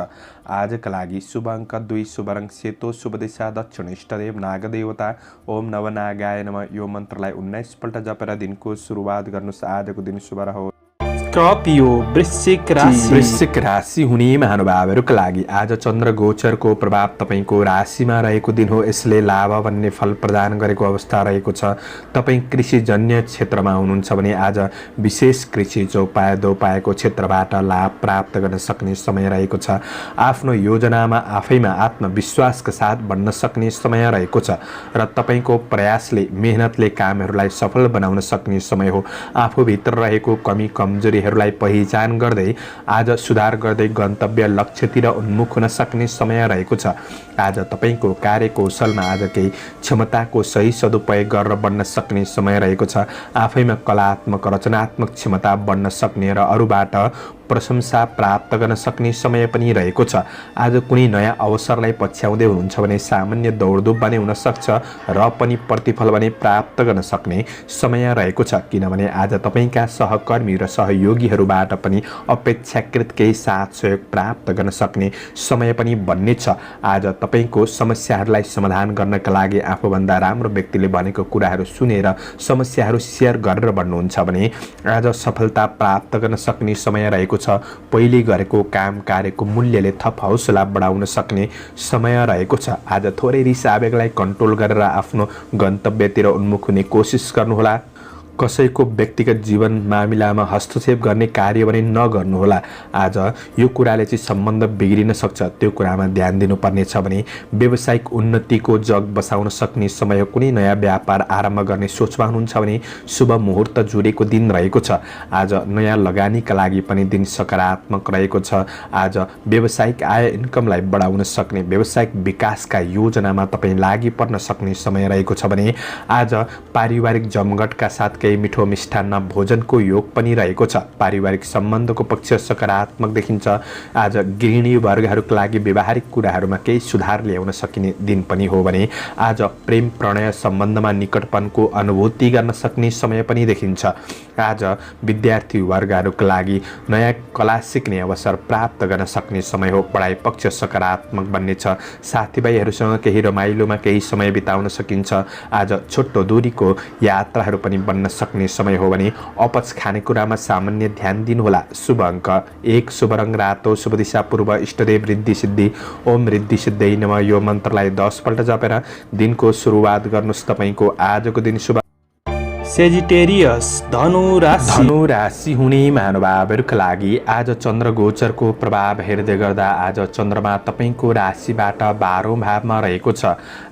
आजका लागि शुभ अङ्क 2, शुभ रङ सेतो, शुभ दिशा दक्षिण, इष्टदेव नागदेवता ओम नवनागाय नमः यो मन्त्रलाई 19 पल्ट जपेर दिनको सुरुवात गर्नुहोस्। आजको दिन शुभ रहोस्। स्कर्पियो वृश्चिक राशि। वृश्चिक राशि हुने महानुभावहरूका लागि आज चन्द्र गोचरको प्रभाव तपाईको राशिमा रहेको दिन हो। यसले लाभ भन्ने फल प्रदान गरेको अवस्था रहेको छ। तपाईँ कृषिजन्य क्षेत्रमा हुनुहुन्छ भने आज विशेष कृषि चौपायादोपायको क्षेत्रबाट लाभ प्राप्त गर्न सक्ने समय रहेको छ। आफ्नो योजनामा आफैमा आत्मविश्वासका साथ बढ्न सक्ने समय रहेको छ र तपाईको प्रयासले मेहनतले कामहरूलाई सफल बनाउन सक्ने समय हो। आफूभित्र रहेको कमी कमजोरी लाई पहिचान गर्दै आज सुधार गर्दै गन्तव्य लक्ष्यतिर उन्मुख हुन सक्ने समय रहेको छ। आज तपाईको कार्यकौशलमा आज केही क्षमताको सही सदुपयोग गरेर बढ्न सक्ने समय रहेको छ। आफैमा कलात्मक रचनात्मक क्षमता बढ्न सक्ने र अरूबाट प्रशंसा प्राप्त गर्न सक्ने समय पनि रहेको छ। आज कुनै नयाँ अवसरलाई पछ्याउँदै हुनुहुन्छ भने सामान्य दौडधुप भने हुन सक्छ र पनि प्रतिफल भने प्राप्त गर्न सक्ने समय रहेको छ, किनभने आज तपाईँका सहकर्मी र सहयोगीहरूबाट पनि अपेक्षाकृत केही साथ सहयोग प्राप्त गर्न सक्ने समय पनि बन्ने छ। आज तपाईँको समस्याहरूलाई समाधान गर्नका लागि आफूभन्दा राम्रो व्यक्तिले भनेको कुराहरू सुनेर समस्याहरू सेयर गरेर बढ्नुहुन्छ भने आज सफलता प्राप्त गर्न सक्ने समय रहेको छ। पहिले गरेको काम कार्यको मूल्यले थप हौसला बढाउन सक्ने समय रहेको छ। आज थोरै रिस आवेगलाई कन्ट्रोल गरेर आफ्नो गन्तव्यतिर उन्मुख हुने कोसिस गर्नुहोला। कसैको व्यक्तिगत जीवन मामिलामा हस्तक्षेप गर्ने कार्य भने नगर्नुहोला। आज यो कुराले चाहिँ सम्बन्ध बिग्रिन सक्छ, त्यो कुरामा ध्यान दिनुपर्ने छ भने व्यावसायिक उन्नतिको जग बसाउन सक्ने समय। कुनै नयाँ व्यापार आरम्भ गर्ने सोचमा हुनुहुन्छ भने शुभ मुहुर्त जुरेको दिन रहेको छ। आज नयाँ लगानीका लागि पनि दिन सकारात्मक रहेको छ। आज व्यावसायिक आय इन्कमलाई बढाउन सक्ने व्यावसायिक विकासका योजनामा तपाईँ लागि पर्न सक्ने समय रहेको छ भने आज पारिवारिक जमघटका साथ मिठो मिष्ठान्न भोजनको योग पनि रहेको छ। पारिवारिक सम्बन्धको पक्ष सकारात्मक देखिन्छ। आज गृहिणी वर्गहरूका लागि व्यवहारिक कुराहरूमा केही सुधार ल्याउन सकिने दिन पनि हो भने आज प्रेम प्रणय सम्बन्धमा निकटपनको अनुभूति गर्न सक्ने समय पनि देखिन्छ। आज विद्यार्थी वर्गहरूका लागि नयाँ कला सिक्ने अवसर प्राप्त गर्न सक्ने समय हो। पढाइ पक्ष सकारात्मक बन्नेछ। साथीभाइहरूसँग केही रमाइलोमा केही समय बिताउन सकिन्छ। आज छोटो दूरीको यात्राहरू पनि बन्न सक्ने समय हो भने अपच खानेकुरामा सामान्य ध्यान दिनुहोला। शुभ अङ्क 1, शुभ रङ रातो, शुभ दिशा पूर्व, इष्टदेव रिद्धि सिद्धि ओम रिद्धि सिद्धि नमः यो मन्त्रलाई 10 पल्ट जपेर दिनको सुरुवात गर्नुहोस्। तपाईँको आजको दिन शुभ। सेजिटेरियस धनु राशि हुने महानुभावहरूका लागि आज चन्द्र गोचरको प्रभाव हेर्दै गर्दा आज चन्द्रमा तपाईँको राशिबाट 12औं भावमा रहेको छ।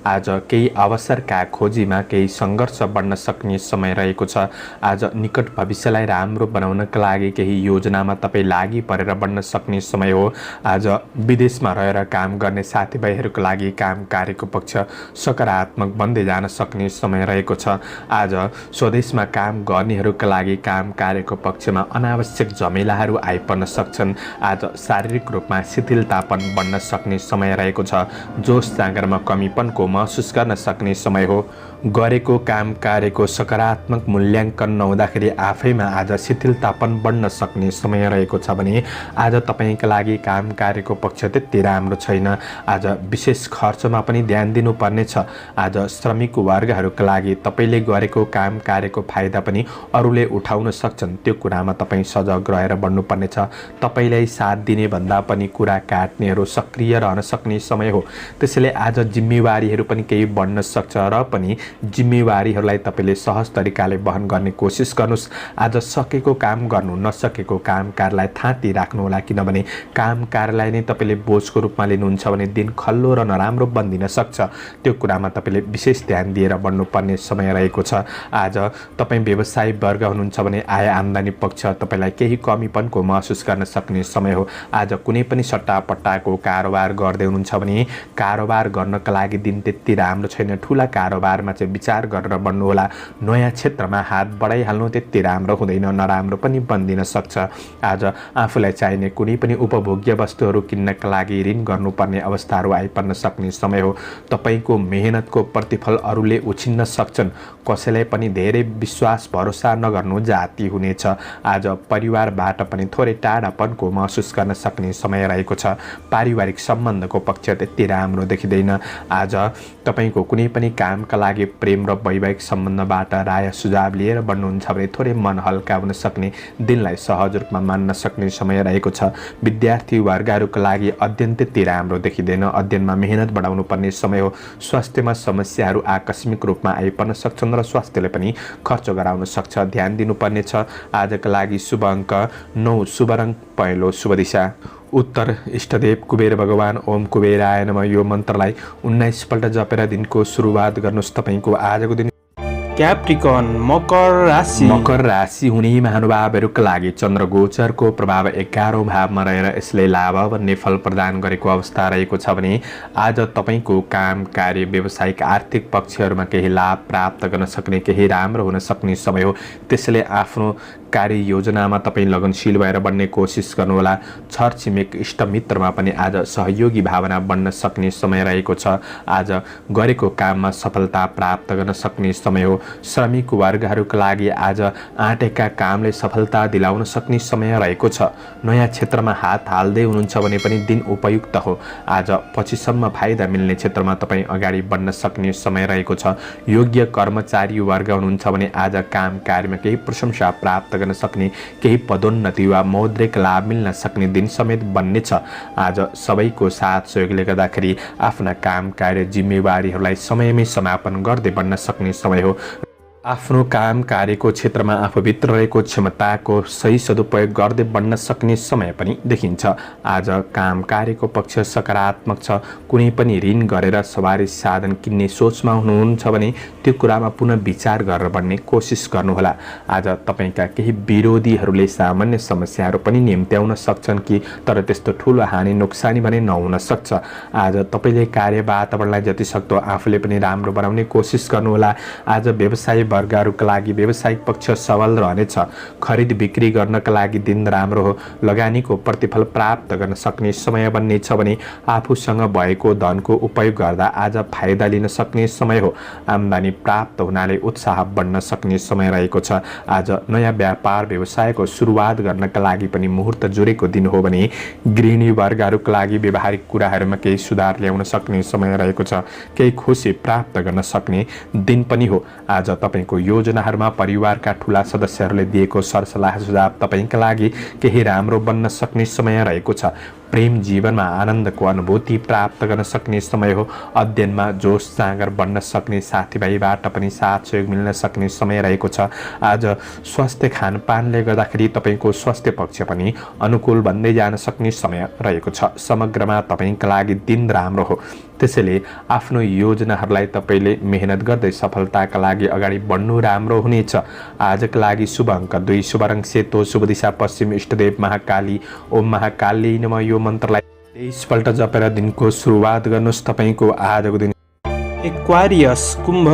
आज केही अवसरका खोजीमा केही सङ्घर्ष बढ्न सक्ने समय रहेको छ। आज निकट भविष्यलाई राम्रो बनाउनका लागि केही योजनामा तपाईँ लागि परेर बढ्न सक्ने समय हो। आज विदेशमा रहेर काम गर्ने साथीभाइहरूका लागि काम कार्यको पक्ष सकारात्मक बन्दै जान सक्ने समय रहेको छ। आज स्वदेशमा काम गर्नेहरूका लागि काम कार्यको पक्षमा अनावश्यक झमेलाहरू आइपर्न सक्छन्। आज शारीरिक रूपमा शिथिलतापन बढ्न सक्ने समय रहेको छ। जोस जाँगरमा कमीपनको महसुस गर्न सक्ने समय हो। गरेको काम कार्यको सकारात्मक मूल्याङ्कन नहुँदाखेरि आफैमा आज शिथिलतापन बढ्न सक्ने समय रहेको छ भने आज तपाईँका लागि काम कार्यको पक्ष त्यति राम्रो छैन। आज विशेष खर्चमा पनि ध्यान दिनुपर्नेछ। आज श्रमिक वर्गहरूका लागि तपाईँले गरेको काम कार्यको फाइदा पनि अरूले उठाउन सक्छन्, त्यो कुरामा तपाईँ सजग रहेर बढ्नुपर्नेछ। तपाईँलाई साथ दिने भन्दा पनि कुरा काट्नेहरू सक्रिय रहन सक्ने समय हो। त्यसैले आज जिम्मेवारीहरू पनि केही बढ्न सक्छ र पनि जिम्मेवारीहरूलाई तपाईँले सहज तरिकाले वहन गर्ने कोसिस गर्नुहोस्। आज सकेको काम गर्नु, नसकेको काम कार्यलाई थाँती राख्नुहोला, किनभने काम कार्यलाई नै तपाईँले बोझको रूपमा लिनुहुन्छ भने दिन खल्लो र नराम्रो बन्दिन सक्छ। त्यो कुरामा तपाईँले विशेष ध्यान दिएर बढ्नुपर्ने समय रहेको छ। आज तपाईँ व्यवसायी वर्ग हुनुहुन्छ भने आय आम्दानी पक्ष तपाईँलाई केही कमीपनको महसुस गर्न सक्ने समय हो। आज कुनै पनि सट्टापट्टाको कारोबार गर्दै हुनुहुन्छ भने कारोबार गर्नका लागि दिन त्यति राम्रो छैन। ठुला कारोबारमा चाहिँ विचार गरेर बढ्नुहोला। नयाँ क्षेत्रमा हात बढाइहाल्नु त्यति राम्रो हुँदैन, नराम्रो पनि बन्दिन सक्छ। आज आफूलाई चाहिने कुनै पनि उपभोग्य वस्तुहरू किन्नका लागि ऋण गर्नुपर्ने अवस्थाहरू आइपर्न सक्ने समय हो। तपाईँको मेहनतको प्रतिफल अरूले उछिन्न सक्छन्। कसैलाई पनि धेरै विश्वास भरोसा नगर्नु जाति हुनेछ। आज परिवारबाट पनि थोरै टाढापनको महसुस गर्न सक्ने समय रहेको छ। पारिवारिक सम्बन्धको पक्ष त्यति राम्रो देखिँदैन। आज तपाईँको कुनै पनि कामका लागि प्रेम र वैवाहिक सम्बन्धबाट राय सुझाव लिएर बढ्नुहुन्छ भने थोरै मन हल्का हुन सक्ने, दिनलाई सहज रूपमा मान्न सक्ने समय रहेको छ। विद्यार्थी वर्गहरूका लागि अध्ययन त्यति राम्रो देखिँदैन। अध्ययनमा मेहनत बढाउनु पर्ने समय हो। स्वास्थ्यमा समस्याहरू आकस्मिक रूपमा आइपर्न सक्छन् र स्वास्थ्यले पनि खर्च गराउन सक्छ, ध्यान दिनुपर्ने छ। आजका लागि शुभ अङ्क 9, शुभ रङ पहेँलो, शुभ दिशा उत्तर, इष्टदेव कुबेर भगवान ओम कुबेराय नमः यो मन्त्रलाई 19 पल्ट जपेर दिनको सुरुवात गर्नुहोस्। तपाईँको आजको दिन क्याप्रिकन मकर राशि हुने महानुभावहरूका लागि चन्द्र गोचरको प्रभाव 11औं भावमा रहेर यसले लाभ भन्ने फल प्रदान गरेको अवस्था रहेको छ भने आज तपाईँको काम कार्य व्यावसायिक आर्थिक पक्षहरूमा केही लाभ प्राप्त गर्न सक्ने, केही राम्रो हुन सक्ने समय हो। त्यसैले आफ्नो कार्ययोजनामा तपाईँ लगनशील भएर बन्ने कोसिस गर्नुहोला। छरछिमेक इष्टमित्रमा पनि आज सहयोगी भावना बन्न सक्ने समय रहेको छ। आज गरेको काममा सफलता प्राप्त गर्न सक्ने समय हो। श्रमिक वर्गहरूका लागि आज आँटेका कामले सफलता दिलाउन सक्ने समय रहेको छ। नयाँ क्षेत्रमा हात हाल्दै हुनुहुन्छ भने पनि दिन उपयुक्त हो। आज पछिसम्म फाइदा मिल्ने क्षेत्रमा तपाईँ अगाडि बढ्न सक्ने समय रहेको छ। योग्य कर्मचारी वर्ग हुनुहुन्छ भने आज काम कार्यमा केही प्रशंसा प्राप्त गर्न सक्ने, केही पदोन्नति वा मौद्रिक लाभ मिल्न सक्ने दिन समेत बन्नेछ। आज सबैको साथ सहयोगले गर्दाखेरि आफ्ना काम कार्य जिम्मेवारीहरूलाई समयमै समापन गर्दै बन्न सक्ने समय हो। आफ्नो काम कार्यको क्षेत्रमा आफूभित्र रहेको क्षमताको सही सदुपयोग गर्दै बन्न सक्ने समय पनि देखिन्छ। आज काम कार्यको पक्ष सकारात्मक छ। कुनै पनि ऋण गरेर सवारी साधन किन्ने सोचमा हुनुहुन्छ भने त्यो कुरामा पुनः विचार गरेर बढ्ने कोसिस गर्नुहोला। आज तपाईँका केही विरोधीहरूले सामान्य समस्याहरू पनि निम्त्याउन सक्छन् कि तर त्यस्तो ठुलो हानि नोक्सानी भने नहुन सक्छ। आज तपाईँले कार्य वातावरणलाई जतिसक्दो आफूले पनि राम्रो बनाउने कोसिस गर्नुहोला। आज व्यवसाय वर्गहरूका लागि व्यावसायिक पक्ष सबल रहनेछ। खरिद बिक्री गर्नका लागि दिन राम्रो हो। लगानीको प्रतिफल प्राप्त गर्न सक्ने समय बन्नेछ भने आफूसँग भएको धनको उपयोग गर्दा आज फाइदा लिन सक्ने समय हो। आम्दानी प्राप्त हुनाले उत्साह बढ्न सक्ने समय रहेको छ। आज नयाँ व्यापार व्यवसायको सुरुवात गर्नका लागि पनि मुहुर्त जुरेको दिन हो भने गृहिणी वर्गहरूका लागि व्यवहारिक कुराहरूमा केही सुधार ल्याउन सक्ने समय रहेको छ। केही खुसी प्राप्त गर्न सक्ने दिन पनि हो। आज तपाईँको योजनाहरूमा परिवारका ठूला सदस्यहरूले दिएको सरसल्लाह सुझाव तपाईँका लागि केही राम्रो बन्न सक्ने समय रहेको छ। प्रेम जीवनमा आनन्दको अनुभूति प्राप्त गर्न सक्ने समय हो। अध्ययनमा जोस जाँगर बन्न सक्ने, साथीभाइबाट पनि साथ सहयोग मिल्न सक्ने समय रहेको छ। आज स्वास्थ्य खानपानले गर्दाखेरि तपाईँको स्वास्थ्य पक्ष पनि अनुकूल बन्दै जान सक्ने समय रहेको छ। समग्रमा तपाईँका लागि दिन राम्रो हो। त्यसैले आफ्नो योजनाहरूलाई तपाईँले मेहनत गर्दै सफलताका लागि अगाडि बढ्नु राम्रो हुनेछ। आजका लागि शुभ अङ्क 2, शुभ रङ सेतो, शुभ दिशा पश्चिम, इष्टदेव महाकाली। ओम महाकाली नमः यो मन्त्रलाई 23 पल्ट जपेर दिनको सुरुवात गर्नुहोस्। तपाईँको आजको दिन एक्वारियस कुम्भ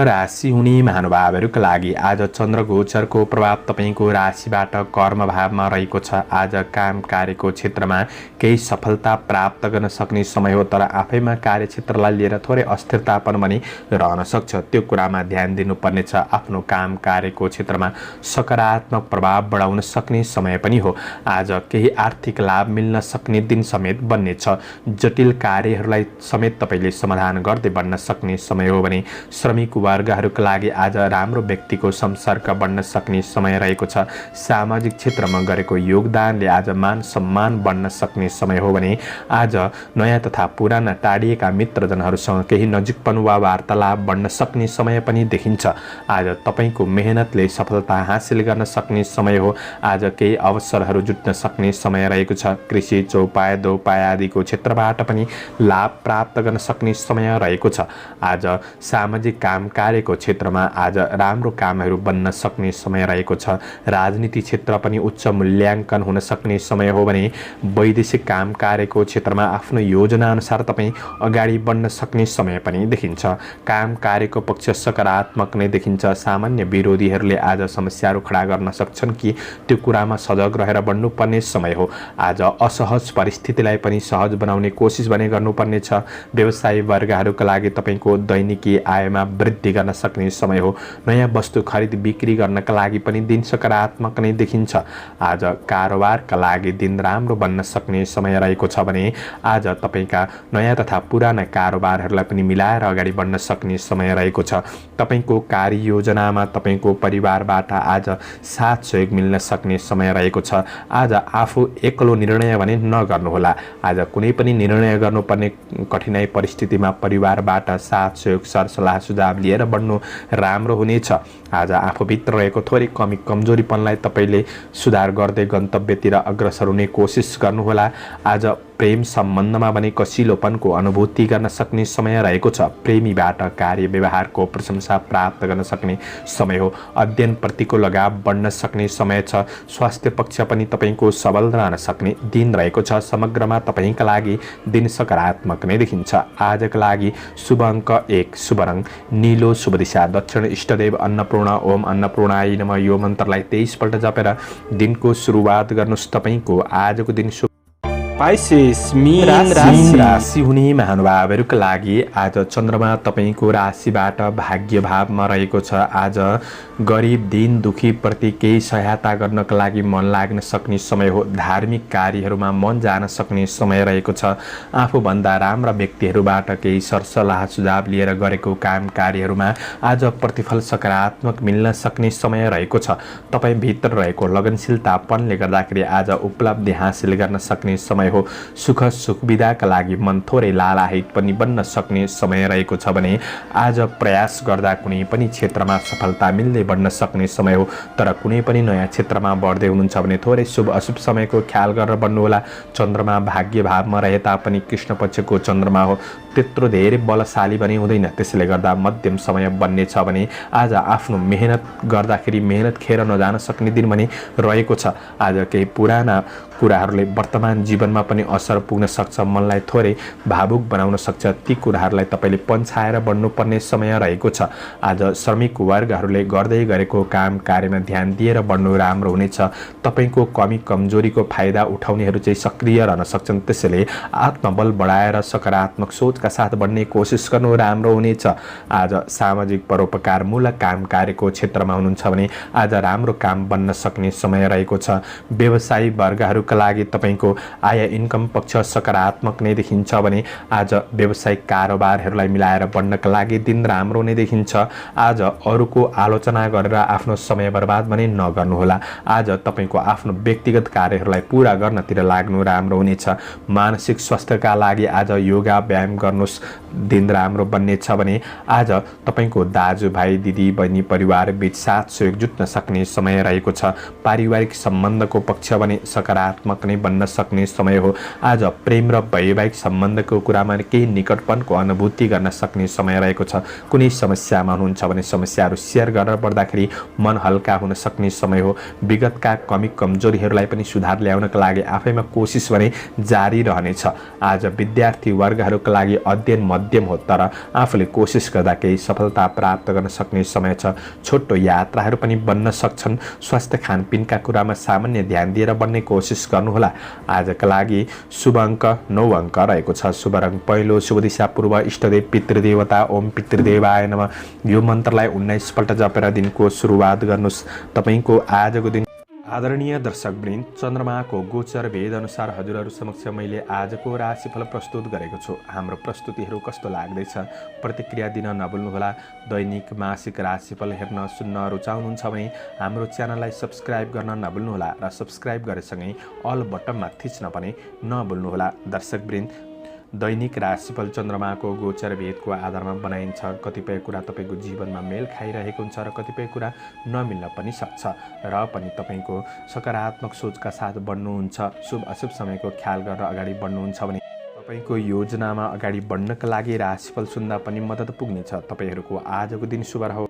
राशि हुने महानुभावहरूका लागि आज चन्द्र गोचरको प्रभाव तपाईँको राशिबाट कर्म भावमा रहेको छ। आज काम कार्यको क्षेत्रमा केही सफलता प्राप्त गर्न सक्ने समय हो। तर आफैमा कार्यक्षेत्रलाई लिएर थोरै अस्थिरतापन पनि रहन सक्छ। त्यो कुरामा ध्यान दिनुपर्नेछ। आफ्नो काम कार्यको क्षेत्रमा सकारात्मक प्रभाव बढाउन सक्ने समय पनि हो। आज केही आर्थिक लाभ मिल्न सक्ने दिन समेत बन्नेछ। जटिल कार्यहरूलाई समेत तपाईँले समाधान गर्दै बढ्न सक्ने समय हो भने श्रमिक वर्गहरूका लागि आज राम्रो व्यक्तिको संपर्क बढ्न सक्ने समय रहेको छ। सामाजिक क्षेत्रमा गरेको योगदानले आज मान सम्मान बढ्न सक्ने समय हो भने आज नयाँ तथा पुराना टाढिएका मित्रजनहरूसँग केही नजिकपन वा वार्तालाप बढ्न सक्ने समय पनि देखिन्छ। आज तपाईँको मेहनतले सफलता हासिल गर्न सक्ने समय हो। आज केही अवसरहरू जुट्न सक्ने समय रहेको छ। कृषि, चौपाया, दोपाया आदिको क्षेत्रबाट पनि लाभ प्राप्त गर्न सक्ने समय रहेको छ। आज सामाजिक काम कार्यको क्षेत्रमा आज राम्रो कामहरू बन्न सक्ने समय रहेको छ। राजनीति क्षेत्र पनि उच्च मूल्याङ्कन हुन सक्ने समय हो भने वैदेशिक काम कार्यको क्षेत्रमा आफ्नो योजना अनुसार तपाईँ अगाडि बढ्न सक्ने समय पनि देखिन्छ। काम कार्यको पक्ष सकारात्मक नै देखिन्छ। सामान्य विरोधीहरूले आज समस्याहरू खडा गर्न सक्छन् कि त्यो कुरामा सजग रहेर बढ्नुपर्ने समय हो। आज असहज परिस्थितिलाई पनि सहज बनाउने कोसिस भने गर्नुपर्नेछ। व्यवसायी वर्गहरूका लागि तपाईँको दैनिकी आयमा वृद्धि गर्न सक्ने समय हो। नयाँ वस्तु खरिद बिक्री गर्नका लागि पनि दिन सकारात्मक नै देखिन्छ। आज कारोबारका लागि दिन राम्रो बन्न सक्ने समय रहेको छ भने आज तपाईँका नयाँ तथा पुराना कारोबारहरूलाई पनि मिलाएर अगाडि बढ्न सक्ने समय रहेको छ। तपाईँको कार्ययोजनामा तपाईँको परिवारबाट आज साथ सहयोग मिल्न सक्ने समय रहेको छ। आज आफू एक्लो निर्णय भने नगर्नुहोला। आज कुनै पनि निर्णय गर्नुपर्ने कठिनाइ परिस्थितिमा परिवारबाट साथ सहयोग सरसल्लाह सुझाव लिएर बढ्नु राम्रो हुनेछ। आज आफूभित्र रहेको थोरै कमी कमजोरीपनलाई तपाईँले सुधार गर्दै गन्तव्यतिर अग्रसर हुने कोसिस गर्नुहोला। आज प्रेम सम्बन्धमा भने कसिलोपनको अनुभूति गर्न सक्ने समय रहेको छ। प्रेमीबाट कार्य व्यवहारको प्रशंसा प्राप्त गर्न सक्ने समय हो। अध्ययनप्रतिको लगाव बढ्न सक्ने समय छ। स्वास्थ्य पक्ष पनि तपाईँको सबल रहन सक्ने दिन रहेको छ। समग्रमा तपाईँका लागि दिन सकारात्मक नै देखिन्छ। आजका लागि लागि शुभ अङ्क 1, शुभ रङ नीलो, शुभ दिशा दक्षिण, इष्टदेव अन्नपूर्ण। ओम अन्नपूर्णाय नमः यो मन्त्रलाई 23 पल्ट जपेर दिनको सुरुवात गर्नुहोस्। तपाईँको आजको दिन शुभ Pisces, मीन मीन राशि। राशि हुने महानुभावहरूका लागि आज चन्द्रमा तपाईँको राशिबाट भाग्य भावमा रहेको छ। आज गरिब दिन दुखीप्रति केही सहायता गर्नका लागि मन लाग्न सक्ने समय हो। धार्मिक कार्यहरूमा मन जान सक्ने समय रहेको छ। आफूभन्दा राम्रा व्यक्तिहरूबाट केही सरसल्लाह सुझाव लिएर गरेको काम कार्यहरूमा आज प्रतिफल सकारात्मक मिल्न सक्ने समय रहेको छ। तपाईँभित्र रहेको लगनशीलतापनले गर्दाखेरि आज उपलब्धि हासिल गर्न सक्ने समय हो। सुख सुविधाका लागि मन थोरै लालाहित पनि बन्न सक्ने समय रहेको छ भने आज प्रयास गर्दा कुनै पनि क्षेत्रमा सफलता मिल्दै बढ्न सक्ने समय हो। तर कुनै पनि नयाँ क्षेत्रमा बढ्दै हुनुहुन्छ भने थोरै शुभ अशुभ समयको ख्याल गरेर बढ्नुहोला। चन्द्रमा भाग्य भावमा रहे तापनि कृष्ण पक्षको चन्द्रमा हो, त्यत्रो धेरै बलशाली पनि हुँदैन। त्यसैले गर्दा मध्यम समय बन्नेछ भने आज आफ्नो मेहनत गर्दाखेरि मेहनत खेर नजान सक्ने दिन पनि रहेको छ। आज केही पुराना कुराहरूले वर्तमान जीवनमा पनि असर पुग्न सक्छ, मनलाई थोरै भावुक बनाउन सक्छ। ती कुराहरूलाई तपाईँले पन्छाएर बढ्नुपर्ने समय रहेको छ। आज श्रमिक वर्गहरूले गर्दै गरेको काम कार्यमा ध्यान दिएर बढ्नु राम्रो हुनेछ। तपाईँको कमी कमजोरीको फाइदा उठाउनेहरू चाहिँ सक्रिय रहन सक्छन्। त्यसैले आत्मबल बढाएर सकारात्मक सोचका साथ बढ्ने कोसिस गर्नु राम्रो हुनेछ। आज सामाजिक परोपकारमूलक काम कार्यको क्षेत्रमा हुनुहुन्छ भने आज राम्रो काम बन्न सक्ने समय रहेको छ। व्यवसायी वर्गहरू का लागि तपाईको आय इन्कम पक्ष सकारात्मक नै देखिन्छ भने आज व्यावसायिक कारोबारहरूलाई मिलाएर बढ्नका लागि दिन राम्रो नै देखिन्छ। आज अरूको आलोचना गरेर आफ्नो समय बर्बाद पनि नगर्नुहोला। आज तपाईको आफ्नो व्यक्तिगत कार्यहरूलाई पूरा गर्नतिर लाग्नु राम्रो हुनेछ। मानसिक स्वास्थ्यका लागि आज योगा व्यायाम गर्नुहोस्, दिन राम्रो बन्नेछ भने आज तपाईको दाजुभाइ दिदी बहिनी परिवार बीच साथ सहयोग जुट्न सक्ने समय रहेको छ। पारिवारिक सम्बन्धको पक्ष भने सकारात्मक नै बन्न सक्ने समय हो। आज प्रेम र वैवाहिक सम्बन्धको कुरामा केही निकटपनको अनुभूति गर्न सक्ने समय रहेको छ। कुनै समस्यामा हुनुहुन्छ भने समस्याहरू सेयर गरेर बढ्दाखेरि मन हल्का हुन सक्ने समय हो। विगतका कमी कमजोरीहरूलाई पनि सुधार ल्याउनका लागि आफैमा कोसिस भने जारी रहनेछ। आज विद्यार्थी वर्गहरूका लागि अध्ययन मध्यम हो, तर आफूले कोसिस गर्दा केही सफलता प्राप्त गर्न सक्ने समय छ। छोटो यात्राहरू पनि बन्न सक्छन्। स्वास्थ्य खानपिनका कुरामा सामान्य ध्यान दिएर बन्ने कोसिस गर्नुहोला। आजका लागि शुभ अङ्क 9 अङ्क रहेको छ। शुभ रङ पहिलो, शुभ दिशा पूर्व, इष्टदेव पितृदेवता ओम पितृदेवाय नमः यो मन्त्रलाई 19 पल्ट जपेर दिनको सुरुवात गर्नुहोस्। तपाईको आजको दिन आदरणीय दर्शकवृन्द, चन्द्रमाको गोचर भेद अनुसार हजुरहरू समक्ष मैले आजको राशिफल प्रस्तुत गरेको छु। हाम्रो प्रस्तुतिहरू कस्तो लाग्दैछ प्रतिक्रिया दिन नभुल्नुहोला। दैनिक मासिक राशिफल हेर्न सुन्न रुचाउनुहुन्छ भने हाम्रो च्यानललाई सब्स्क्राइब गर्न नभुल्नुहोला र सब्स्क्राइब गरेसँगै अल बटनमा थिच्न पनि नभुल्नुहोला। दर्शकवृन्द, दैनिक राशिफल चन्द्रमाको गोचर भेदको आधारमा बनाइन्छ। कतिपय कुरा तपाईँको जीवनमा मेल खाइरहेको हुन्छ र कतिपय कुरा नमिल्न पनि सक्छ र पनि तपाईँको सकारात्मक सोचका साथ बढ्नुहुन्छ। शुभ अशुभ समयको ख्याल गरेर अगाडि बढ्नुहुन्छ भने तपाईँको योजनामा अगाडि बढ्नका लागि राशिफल सुन्दा पनि मद्दत पुग्नेछ। तपाईँहरूको आजको दिन शुभ रहोस्।